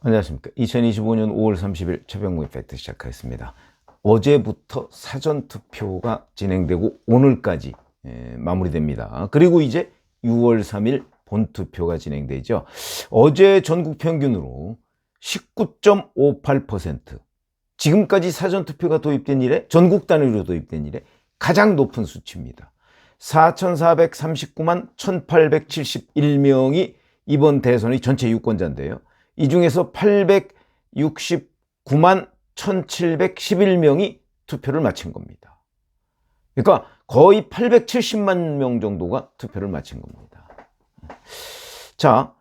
안녕하십니까. 2025년 5월 30일 최병무의 팩트 시작하겠습니다. 어제부터 사전투표가 진행되고 오늘까지 마무리됩니다. 그리고 이제 6월 3일 본투표가 진행되죠. 어제 전국 평균으로 19.58%, 지금까지 사전투표가 도입된 이래, 전국 단위로 도입된 이래 가장 높은 수치입니다. 4,439만 1,871명이 이번 대선의 전체 유권자인데요. 이 중에서 869만 1,711명이 투표를 마친 겁니다. 그러니까 거의 870만 명 정도가 투표를 마친 겁니다. 자,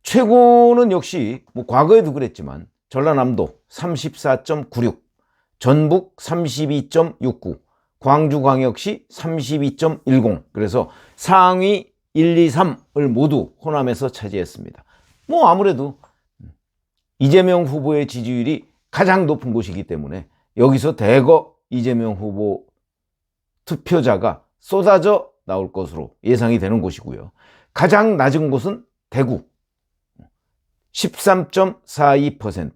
최고는 역시 뭐 과거에도 그랬지만 전라남도 34.96, 전북 32.69, 광주광역시 32.10, 그래서 상위 1, 2, 3을 모두 호남에서 차지했습니다. 뭐 아무래도 이재명 후보의 지지율이 가장 높은 곳이기 때문에 여기서 대거 이재명 후보 투표자가 쏟아져 나올 것으로 예상이 되는 곳이고요. 가장 낮은 곳은 대구 13.42%,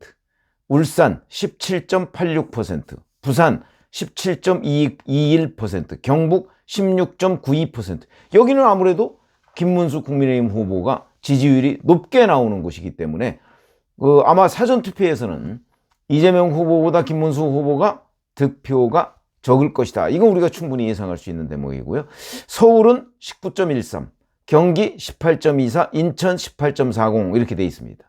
울산 17.86%, 부산 17.21%, 경북 16.92%. 여기는 아무래도 김문수 국민의힘 후보가 지지율이 높게 나오는 곳이기 때문에 아마 사전투표에서는 이재명 후보보다 김문수 후보가 득표가 적을 것이다. 이건 우리가 충분히 예상할 수 있는 대목이고요. 서울은 19.13, 경기 18.24, 인천 18.40 이렇게 돼 있습니다.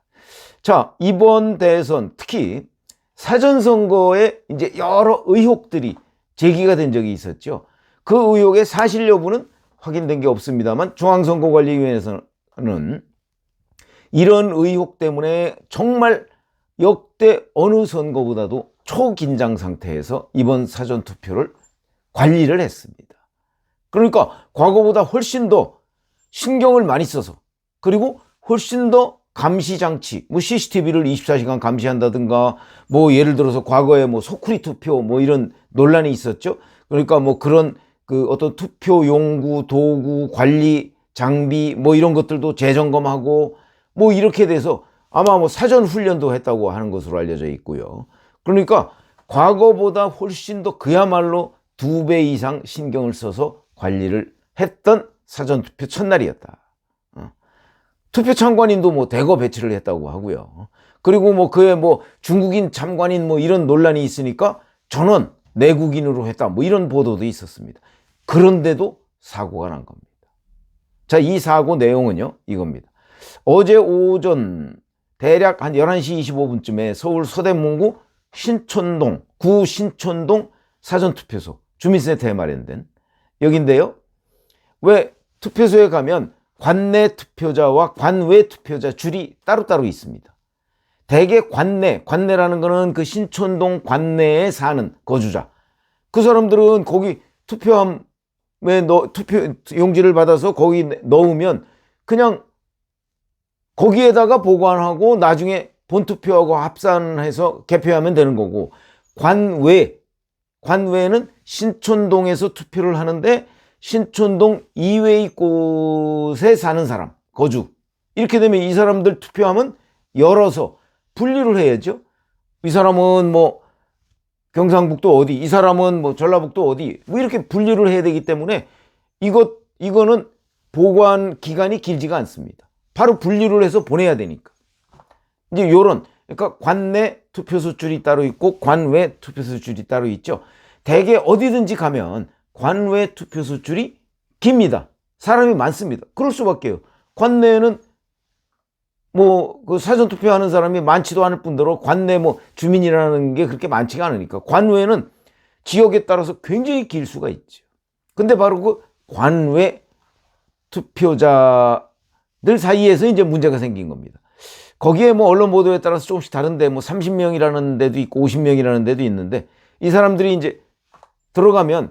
자, 이번 대선 특히 사전선거에 이제 여러 의혹들이 제기가 된 적이 있었죠. 그 의혹의 사실 여부는 확인된 게 없습니다만 중앙선거관리위원회에서는 이런 의혹 때문에 정말 역대 어느 선거보다도 초긴장 상태에서 이번 사전투표를 관리를 했습니다. 그러니까 과거보다 훨씬 더 신경을 많이 써서, 그리고 훨씬 더 감시장치, 뭐 CCTV를 24시간 감시한다든가, 뭐 예를 들어서 과거에 뭐 소쿠리 투표 뭐 이런 논란이 있었죠. 그러니까 뭐 그런 어떤 투표 용구, 도구, 관리, 장비 뭐 이런 것들도 재점검하고 뭐 이렇게 돼서 아마 뭐 사전 훈련도 했다고 하는 것으로 알려져 있고요. 그러니까 과거보다 훨씬 더 그야말로 2배 이상 신경을 써서 관리를 했던 사전투표 첫날이었다. 투표 참관인도 뭐 대거 배치를 했다고 하고요. 그리고 뭐 그에 뭐 중국인 참관인 뭐 이런 논란이 있으니까 전원 내국인으로 했다. 뭐 이런 보도도 있었습니다. 그런데도 사고가 난 겁니다. 자, 이 사고 내용은요, 이겁니다. 어제 오전 대략 한 11시 25분쯤에 서울 서대문구 신촌동, 구 신촌동 사전투표소, 주민센터에 마련된 여긴데요. 왜 투표소에 가면 관내 투표자와 관외 투표자 줄이 따로따로 있습니다. 대개 관내라는 거는 그 신촌동 관내에 사는 거주자. 그 사람들은 거기 투표 용지를 받아서 거기 넣으면 그냥 거기에다가 보관하고 나중에 본투표하고 합산해서 개표하면 되는 거고, 관외는 신촌동에서 투표를 하는데 신촌동 이외의 곳에 사는 사람, 거주. 이렇게 되면 이 사람들 투표하면 열어서 분리를 해야죠. 이 사람은 뭐 경상북도 어디, 이 사람은 뭐 전라북도 어디, 뭐 이렇게 분리를 해야 되기 때문에 이거는 보관 기간이 길지가 않습니다. 바로 분리를 해서 보내야 되니까. 이제 그러니까 관내 투표소 줄이 따로 있고 관외 투표소 줄이 따로 있죠. 대개 어디든지 가면 관외 투표소 줄이 깁니다. 사람이 많습니다. 그럴 수밖에요. 관내에는 뭐 그 사전 투표하는 사람이 많지도 않을 뿐더러 관내 뭐 주민이라는 게 그렇게 많지가 않으니까 관외는 지역에 따라서 굉장히 길 수가 있죠. 근데 바로 그 관외 투표자들 사이에서 이제 문제가 생긴 겁니다. 거기에 뭐 언론 보도에 따라서 조금씩 다른데 뭐 30명이라는 데도 있고 50명이라는 데도 있는데, 이 사람들이 이제 들어가면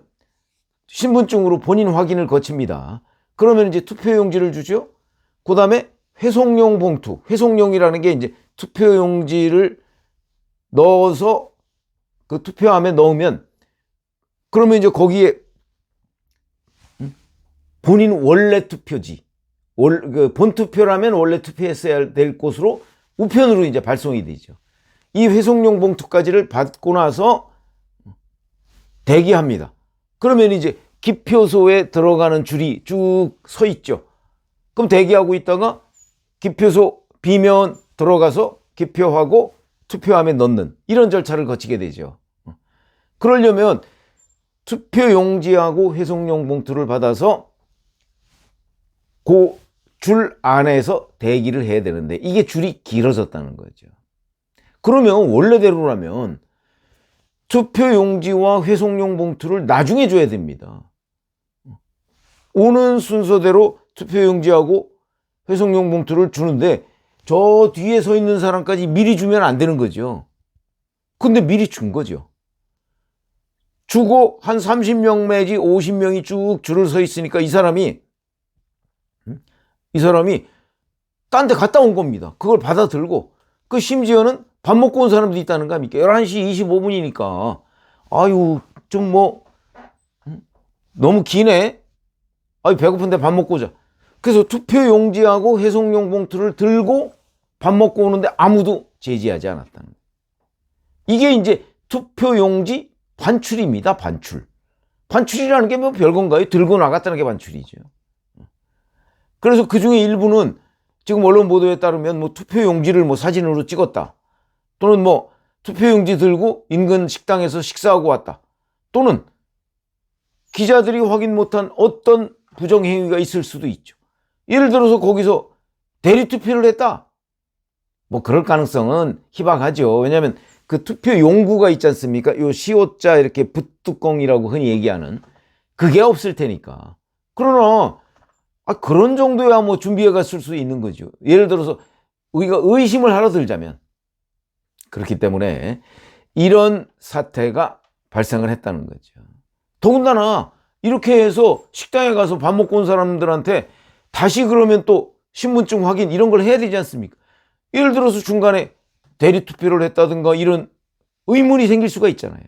신분증으로 본인 확인을 거칩니다. 그러면 이제 투표용지를 주죠. 그 다음에 회송용 봉투, 회송용이라는 게 이제 투표용지를 넣어서 그 투표함에 넣으면, 그러면 이제 거기에 본인 원래 투표지, 본투표라면 원래 투표했어야 될 곳으로 우편으로 이제 발송이 되죠. 이 회송용 봉투까지를 받고 나서 대기합니다. 그러면 이제 기표소에 들어가는 줄이 쭉 서 있죠. 그럼 대기하고 있다가 기표소 비면 들어가서 기표하고 투표함에 넣는 이런 절차를 거치게 되죠. 그러려면 투표용지하고 회송용 봉투를 받아서 그 줄 안에서 대기를 해야 되는데 이게 줄이 길어졌다는 거죠. 그러면 원래대로라면 투표용지와 회송용 봉투를 나중에 줘야 됩니다. 오는 순서대로 투표용지하고 회송용 봉투를 주는데 저 뒤에 서 있는 사람까지 미리 주면 안 되는 거죠. 근데 미리 준 거죠. 주고 한 30명 내지 50명이 쭉 줄을 서 있으니까 이 사람이 딴 데 갔다 온 겁니다. 그걸 받아 들고 심지어는 밥 먹고 온 사람도 있다는 거 아닙니까? 11시 25분이니까 아유 좀 너무 기네. 아유 배고픈데 밥 먹고 오자. 그래서 투표용지하고 회송용 봉투를 들고 밥 먹고 오는데 아무도 제지하지 않았다는 거예요. 이게 이제 투표용지 반출입니다. 반출이라는 게 뭐 별건가요? 들고 나갔다는 게 반출이죠. 그래서 그 중에 일부는 지금 언론 보도에 따르면 투표용지를 사진으로 찍었다. 또는 투표용지 들고 인근 식당에서 식사하고 왔다. 또는 기자들이 확인 못한 어떤 부정행위가 있을 수도 있죠. 예를 들어서 거기서 대리투표를 했다. 그럴 가능성은 희박하죠. 왜냐하면 그 투표 용구가 있지 않습니까? 요 시옷자 이렇게 붓뚜껑이라고 흔히 얘기하는 그게 없을 테니까. 그러나 그런 정도야 준비해 갔을 수 있는 거죠. 예를 들어서 우리가 의심을 하러 들자면 그렇기 때문에 이런 사태가 발생을 했다는 거죠. 더군다나 이렇게 해서 식당에 가서 밥 먹고 온 사람들한테 다시 그러면 또 신분증 확인 이런 걸 해야 되지 않습니까? 예를 들어서 중간에 대리투표를 했다든가 이런 의문이 생길 수가 있잖아요.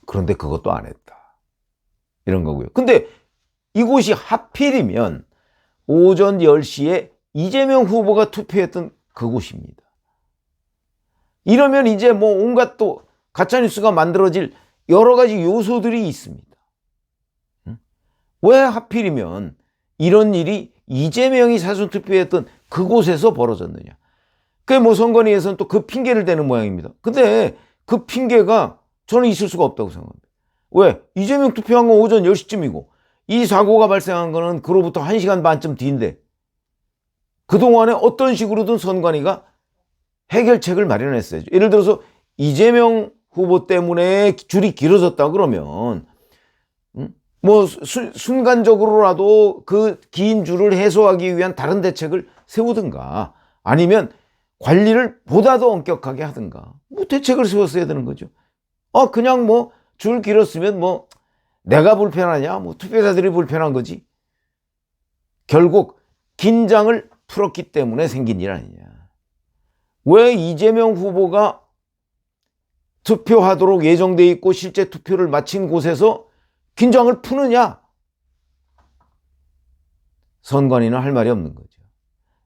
그런데 그것도 안 했다. 이런 거고요. 근데 이곳이 하필이면 오전 10시에 이재명 후보가 투표했던 그곳입니다. 이러면 이제 온갖 또 가짜뉴스가 만들어질 여러 가지 요소들이 있습니다. 왜 하필이면 이런 일이 이재명이 사전투표했던 그곳에서 벌어졌느냐. 그게 선관위에서는 또 그 핑계를 대는 모양입니다. 근데 그 핑계가 저는 있을 수가 없다고 생각합니다. 왜? 이재명 투표한 건 오전 10시쯤이고 이 사고가 발생한 거는 그로부터 1시간 반쯤 뒤인데 그동안에 어떤 식으로든 선관위가 해결책을 마련했어야죠. 예를 들어서 이재명 후보 때문에 줄이 길어졌다 그러면 순간적으로라도 그 긴 줄을 해소하기 위한 다른 대책을 세우든가 아니면 관리를 보다 더 엄격하게 하든가 대책을 세웠어야 되는 거죠. 그냥 줄 길었으면 내가 불편하냐? 투표자들이 불편한 거지. 결국 긴장을 풀었기 때문에 생긴 일 아니냐. 왜 이재명 후보가 투표하도록 예정돼 있고 실제 투표를 마친 곳에서 긴장을 푸느냐? 선관위는 할 말이 없는 거죠.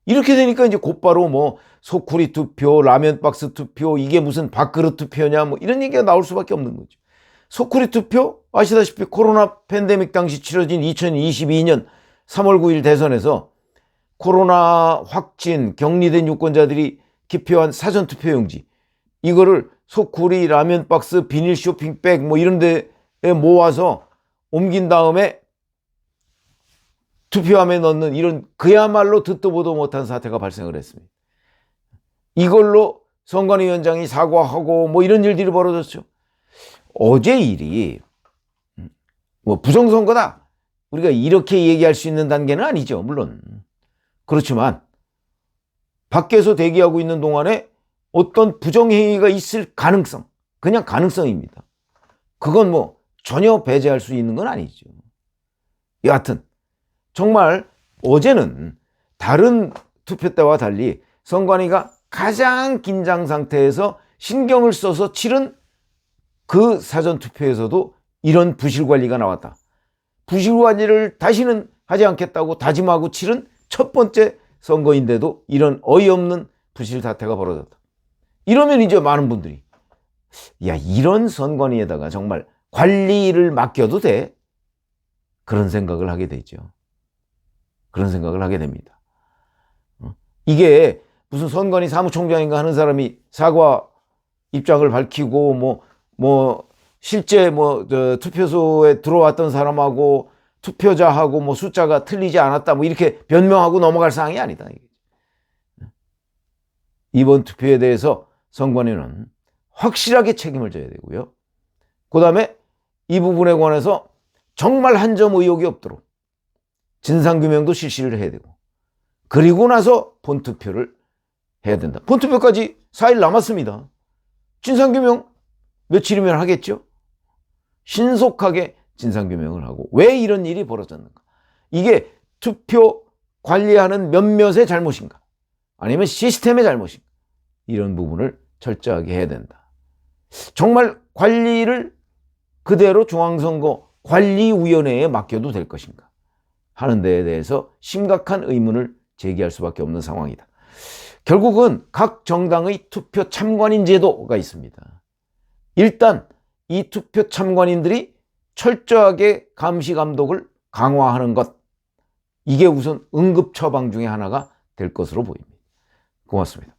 이렇게 되니까 이제 곧바로 소쿠리 투표, 라면 박스 투표, 이게 무슨 밥그릇 투표냐, 이런 얘기가 나올 수밖에 없는 거죠. 소쿠리 투표, 아시다시피 코로나 팬데믹 당시 치러진 2022년 3월 9일 대선에서 코로나 확진, 격리된 유권자들이 기표한 사전투표용지, 이거를 소쿠리, 라면 박스, 비닐 쇼핑백 이런 데에 모아서 옮긴 다음에 투표함에 넣는 이런 그야말로 듣도 보도 못한 사태가 발생을 했습니다. 이걸로 선관위원장이 사과하고 이런 일들이 벌어졌죠. 어제 일이 부정선거다 우리가 이렇게 얘기할 수 있는 단계는 아니죠. 물론 그렇지만 밖에서 대기하고 있는 동안에 어떤 부정행위가 있을 가능성, 그냥 가능성입니다. 그건 전혀 배제할 수 있는 건 아니죠. 여하튼 정말 어제는 다른 투표 때와 달리 선관위가 가장 긴장 상태에서 신경을 써서 치른 그 사전투표에서도 이런 부실관리가 나왔다. 부실관리를 다시는 하지 않겠다고 다짐하고 치른 첫 번째 선거인데도 이런 어이없는 부실 사태가 벌어졌다. 이러면 이제 많은 분들이 야, 이런 선관위에다가 정말 관리를 맡겨도 돼? 그런 생각을 하게 되죠. 그런 생각을 하게 됩니다. 이게 무슨 선관위 사무총장인가 하는 사람이 사과 입장을 밝히고 실제 투표소에 들어왔던 사람하고 투표자하고 숫자가 틀리지 않았다 이렇게 변명하고 넘어갈 사항이 아니다. 이번 투표에 대해서 선관위는 확실하게 책임을 져야 되고요. 그 다음에 이 부분에 관해서 정말 한 점 의혹이 없도록 진상규명도 실시를 해야 되고, 그리고 나서 본투표를 해야 된다. 본투표까지 4일 남았습니다. 진상규명 며칠이면 하겠죠? 신속하게 진상규명을 하고 왜 이런 일이 벌어졌는가? 이게 투표 관리하는 몇몇의 잘못인가? 아니면 시스템의 잘못인가? 이런 부분을 철저하게 해야 된다. 정말 관리를 그대로 중앙선거관리위원회에 맡겨도 될 것인가 하는 데에 대해서 심각한 의문을 제기할 수밖에 없는 상황이다. 결국은 각 정당의 투표 참관인 제도가 있습니다. 일단 이 투표 참관인들이 철저하게 감시 감독을 강화하는 것, 이게 우선 응급 처방 중에 하나가 될 것으로 보입니다. 고맙습니다.